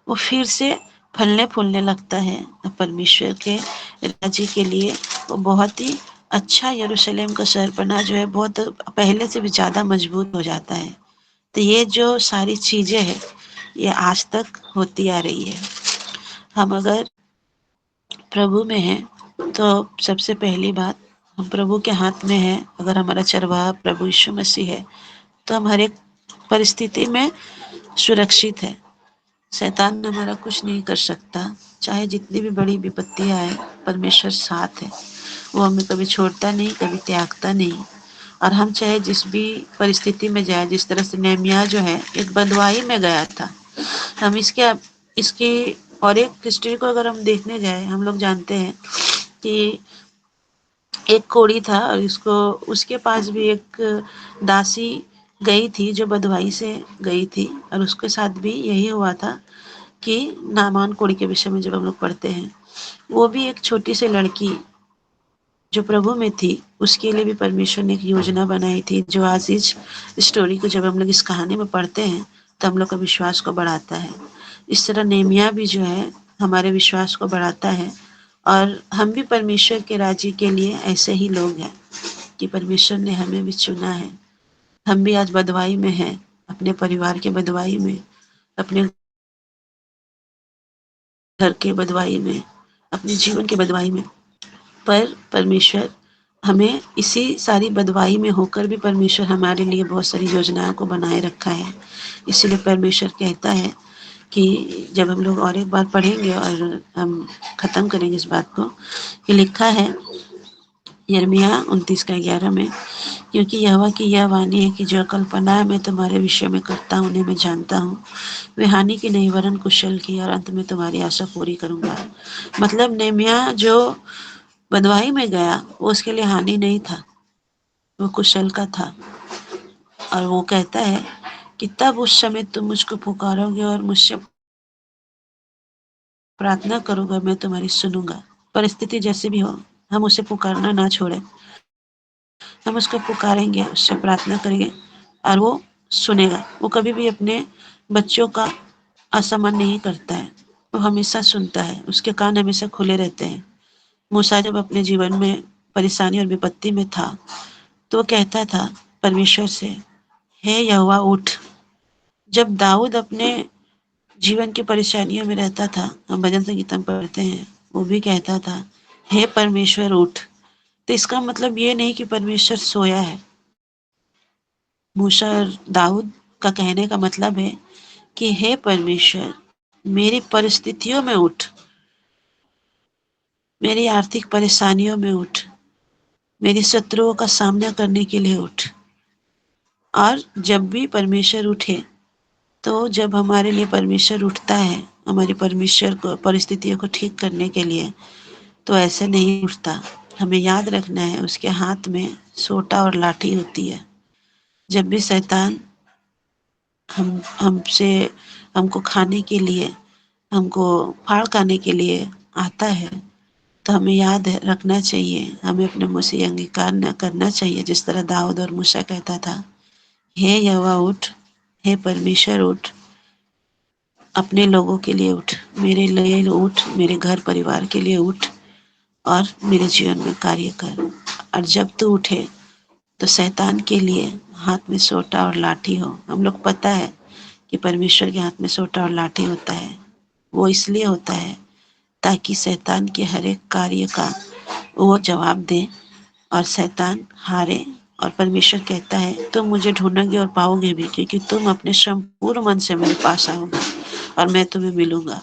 वो फिर से फलने फूलने लगता है। परमेश्वर के राज्य के लिए वो बहुत ही अच्छा यरूशलेम का सरपना जो है बहुत पहले से भी ज़्यादा मजबूत हो जाता है। तो ये जो सारी चीज़ें हैं ये आज तक होती आ रही है। हम अगर प्रभु में हैं तो सबसे पहली बात हम प्रभु के हाथ में हैं। अगर हमारा चरवाहा प्रभु यीशु मसीह है तो हम हर एक परिस्थिति में सुरक्षित है। शैतान हमारा कुछ नहीं कर सकता। चाहे जितनी भी बड़ी विपत्तियां आए परमेश्वर साथ है। वो हमें कभी छोड़ता नहीं, कभी त्यागता नहीं। और हम चाहे जिस भी परिस्थिति में जाए, जिस तरह से नेहमिया जो है एक बंधुआई में गया था। हम इसकी और एक हिस्ट्री को अगर हम देखने जाए, हम लोग जानते हैं कि एक कोढ़ी था और उसके पास भी एक दासी गई थी जो बंधुआई से गई थी। और उसके साथ भी यही हुआ था कि नामान कोढ़ी के विषय में जब हम लोग पढ़ते हैं, वो भी एक छोटी सी लड़की जो प्रभु में थी, उसके लिए भी परमेश्वर ने एक योजना बनाई थी जो आज इस स्टोरी को जब हम लोग इस कहानी में पढ़ते हैं तो हम लोग का विश्वास को बढ़ाता है। इस तरह नेमिया भी जो है हमारे विश्वास को बढ़ाता है। और हम भी परमेश्वर के राज्य के लिए ऐसे ही लोग हैं कि परमेश्वर ने हमें भी चुना है। हम भी आज बँधुआई में हैं, अपने परिवार के बँधुआई में, अपने घर के बँधुआई में, अपने जीवन के बँधुआई में। पर परमेश्वर हमें इसी सारी बँधुआई में होकर भी परमेश्वर हमारे लिए बहुत सारी योजनाओं को बनाए रखा है। इसीलिए परमेश्वर कहता है कि जब हम लोग और एक बार पढ़ेंगे और हम ख़त्म करेंगे इस बात को, कि लिखा है यिर्मयाह 29:11 में, क्योंकि यहोवा की यह वाणी है कि जो कल्पना मैं तुम्हारे विषय में करता हूँ उन्हें मैं जानता हूँ। वे हानि की नहीं वरन कुशल की, और अंत में तुम्हारी आशा पूरी करूँगा। मतलब नेहमियाह जो बँधुआई में गया वो उसके लिए हानि नहीं था, वो कुशल का था। और वो कहता है कि तब उस समय तुम मुझको पुकारोगे और मुझसे प्रार्थना करोगे, मैं तुम्हारी सुनूंगा। परिस्थिति जैसे भी हो हम उसे पुकारना ना छोड़े। हम उसको पुकारेंगे, उससे प्रार्थना करेंगे और वो सुनेगा। वो कभी भी अपने बच्चों का असम्मान नहीं करता है, वो हमेशा सुनता है। उसके कान हमेशा खुले रहते हैं। मूसा जब अपने जीवन में परेशानी और विपत्ति में था तो वो कहता था परमेश्वर से, हे यहोवा उठ। जब दाऊद अपने जीवन की परेशानियों में रहता था, हम भजन संगीत में पढ़ते हैं, वो भी कहता था हे परमेश्वर उठ। तो इसका मतलब ये नहीं कि परमेश्वर सोया है। मूसा और दाऊद का कहने का मतलब है कि हे परमेश्वर मेरी परिस्थितियों में उठ, मेरी आर्थिक परेशानियों में उठ, मेरी शत्रुओं का सामना करने के लिए उठ। और जब भी परमेश्वर उठे, तो जब हमारे लिए परमेश्वर उठता है हमारी परमेश्वर को परिस्थितियों को ठीक करने के लिए, तो ऐसे नहीं उठता। हमें याद रखना है उसके हाथ में सोटा और लाठी होती है। जब भी शैतान हमसे हमको खाने के लिए, हमको फाड़ खाने के लिए आता है, तो हमें याद रखना चाहिए, हमें अपने मुँह से अंगीकार न करना चाहिए। जिस तरह दाऊद और मूसा कहता था, हे यहोवा उठ, हे परमेश्वर उठ, अपने लोगों के लिए उठ, मेरे लिए उठ, मेरे घर परिवार के लिए उठ और मेरे जीवन में कार्य कर। और जब तू उठे तो शैतान के लिए हाथ में सोटा और लाठी हो। हम लोग पता है कि परमेश्वर के हाथ में सोटा और लाठी होता है। वो इसलिए होता है ताकि शैतान के हर एक कार्य का वो जवाब दे और शैतान हारे। और परमेश्वर कहता है तुम मुझे ढूंढोगे और पाओगे भी, क्योंकि तुम अपने संपूर्ण मन से मेरे पास आओगे और मैं तुम्हें मिलूंगा।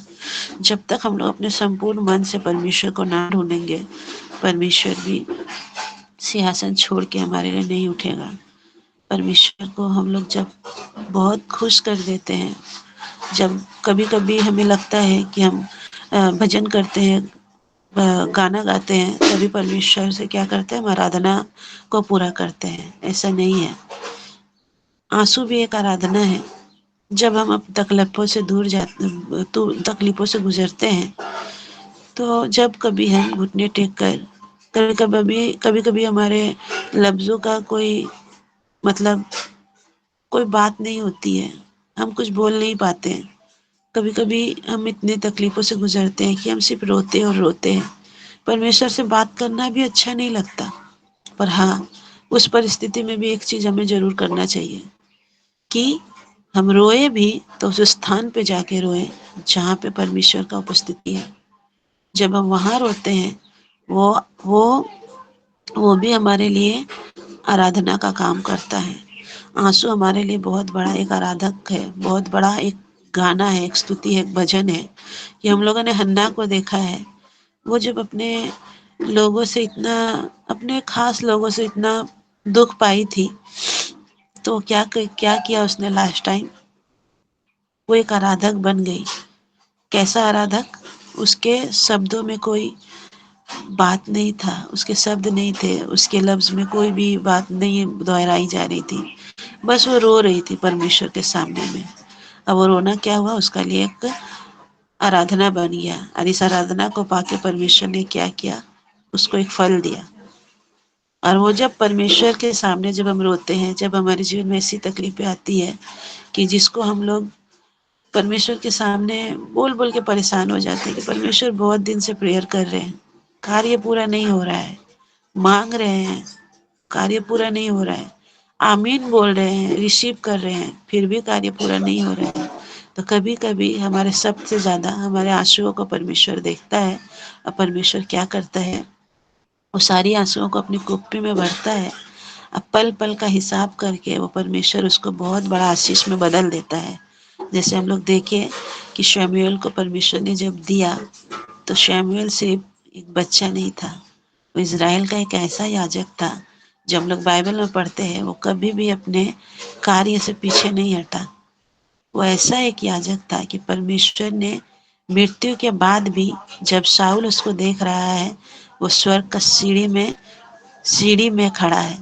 जब तक हम लोग अपने संपूर्ण मन से परमेश्वर को ना ढूंढेंगे परमेश्वर भी सिंहासन छोड़ के हमारे लिए नहीं उठेगा। परमेश्वर को हम लोग जब बहुत खुश कर देते हैं, जब कभी कभी हमें लगता है कि हम भजन करते हैं, गाना गाते हैं, तभी परमेश्वर से क्या करते हैं, हम आराधना को पूरा करते हैं। ऐसा नहीं है। आंसू भी एक आराधना है। जब हम अब तकलीफों से दूर जाते, तो तकलीफों से गुजरते हैं, तो जब कभी हम घुटने टेक कर, कभी कभी हमारे लफ्ज़ों का कोई मतलब कोई बात नहीं होती है, हम कुछ बोल नहीं पाते हैं। कभी कभी हम इतने तकलीफों से गुजरते हैं कि हम सिर्फ रोते और रोते हैं। परमेश्वर से बात करना भी अच्छा नहीं लगता। पर हाँ, उस परिस्थिति में भी एक चीज़ हमें ज़रूर करना चाहिए कि हम रोए भी तो उस स्थान पे जाके रोए जहाँ पे परमेश्वर का उपस्थिति है। जब हम वहाँ रोते हैं, वो वो वो भी हमारे लिए आराधना का काम करता है। आंसू हमारे लिए बहुत बड़ा एक आराधक है, बहुत बड़ा एक गाना है, एक स्तुति है, एक भजन है। कि हम लोगों ने हन्ना को देखा है, वो जब अपने लोगों से इतना, अपने खास लोगों से इतना दुख पाई थी, तो क्या किया उसने लास्ट टाइम, वो एक आराधक बन गई। कैसा आराधक? उसके शब्दों में कोई बात नहीं था, उसके शब्द नहीं थे, उसके लफ्ज़ में कोई भी बात नहीं दोहराई जा रही थी, बस वो रो रही थी परमेश्वर के सामने में। अब वो रोना क्या हुआ, उसका लिए एक आराधना बन गया। और इस आराधना को पाके परमेश्वर ने क्या किया, उसको एक फल दिया। और वो जब परमेश्वर के सामने जब हम रोते हैं, जब हमारे जीवन में ऐसी तकलीफें आती है कि जिसको हम लोग परमेश्वर के सामने बोल बोल के परेशान हो जाते हैं कि परमेश्वर बहुत दिन से प्रेयर कर रहे हैं, कार्य पूरा नहीं हो रहा है, मांग रहे हैं, कार्य पूरा नहीं हो रहा है, आमीन बोल रहे हैं, रिसीव कर रहे हैं, फिर भी कार्य पूरा नहीं हो रहा है। तो कभी कभी हमारे सबसे ज़्यादा हमारे आंसुओं को परमेश्वर देखता है। और परमेश्वर क्या करता है, वो सारी आंसुओं को अपनी कुप्पी में भरता है। अब पल पल का हिसाब करके वो परमेश्वर उसको बहुत बड़ा आशीष में बदल देता है। जैसे हम लोग देखें कि शमूएल को परमेश्वर ने जब दिया, तो शमूएल सिर्फ एक बच्चा नहीं था, वो इज़राइल का एक ऐसा याजक था। जब हम लोग बाइबल में पढ़ते हैं, वो कभी भी अपने कार्य से पीछे नहीं हटा। वो ऐसा एक याजक था कि परमेश्वर ने मृत्यु के बाद भी, जब शाऊल उसको देख रहा है, वो स्वर्ग का सीढ़ी में खड़ा है।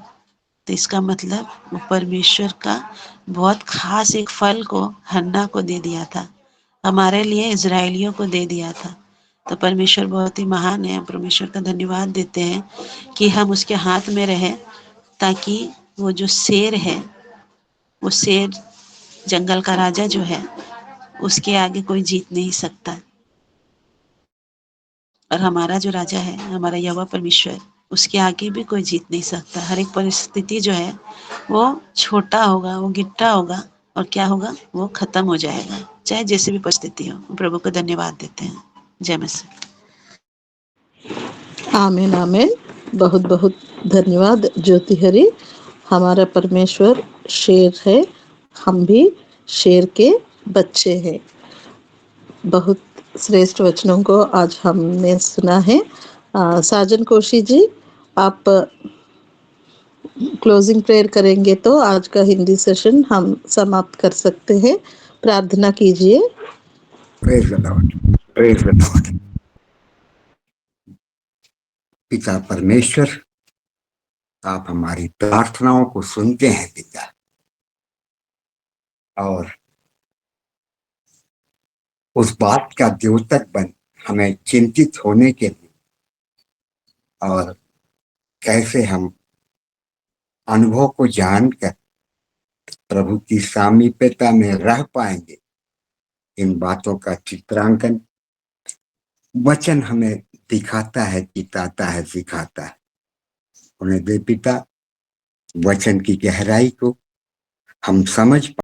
तो इसका मतलब वो परमेश्वर का बहुत खास एक फल को हन्ना को दे दिया था, हमारे लिए इजराइलियों को दे दिया था। तो परमेश्वर बहुत ही महान है। परमेश्वर का धन्यवाद देते हैं कि हम उसके हाथ में रहें, ताकि वो जो शेर है, वो शेर जंगल का राजा जो है, उसके आगे कोई जीत नहीं सकता। और हमारा जो राजा है, हमारा यहोवा परमेश्वर, उसके आगे भी कोई जीत नहीं सकता। हर एक परिस्थिति जो है वो छोटा होगा, वो गिट्टा होगा, और क्या होगा, वो खत्म हो जाएगा, चाहे जैसी भी परिस्थिति हो। प्रभु को धन्यवाद देते हैं। जय मसीह। आमीन आमीन। बहुत बहुत धन्यवाद ज्योति हरी। हमारा परमेश्वर शेर है, हम भी शेर के बच्चे हैं। बहुत श्रेष्ठ वचनों को आज हमने सुना है। साजन कोशी जी, आप क्लोजिंग प्रेयर करेंगे तो आज का हिंदी सेशन हम समाप्त कर सकते हैं। प्रार्थना कीजिए। Praise the Lord, praise the Lord. पिता परमेश्वर, आप हमारी प्रार्थनाओं को सुनते हैं पिता, और उस बात का द्योतक बन हमें चिंतित होने के लिए, और कैसे हम अनुभव को जानकर प्रभु की सामीप्यता में रह पाएंगे, इन बातों का चित्रांकन वचन हमें दिखाता है, चिताता है, सिखाता है। उन्हें दे पिता, वचन की गहराई को हम समझ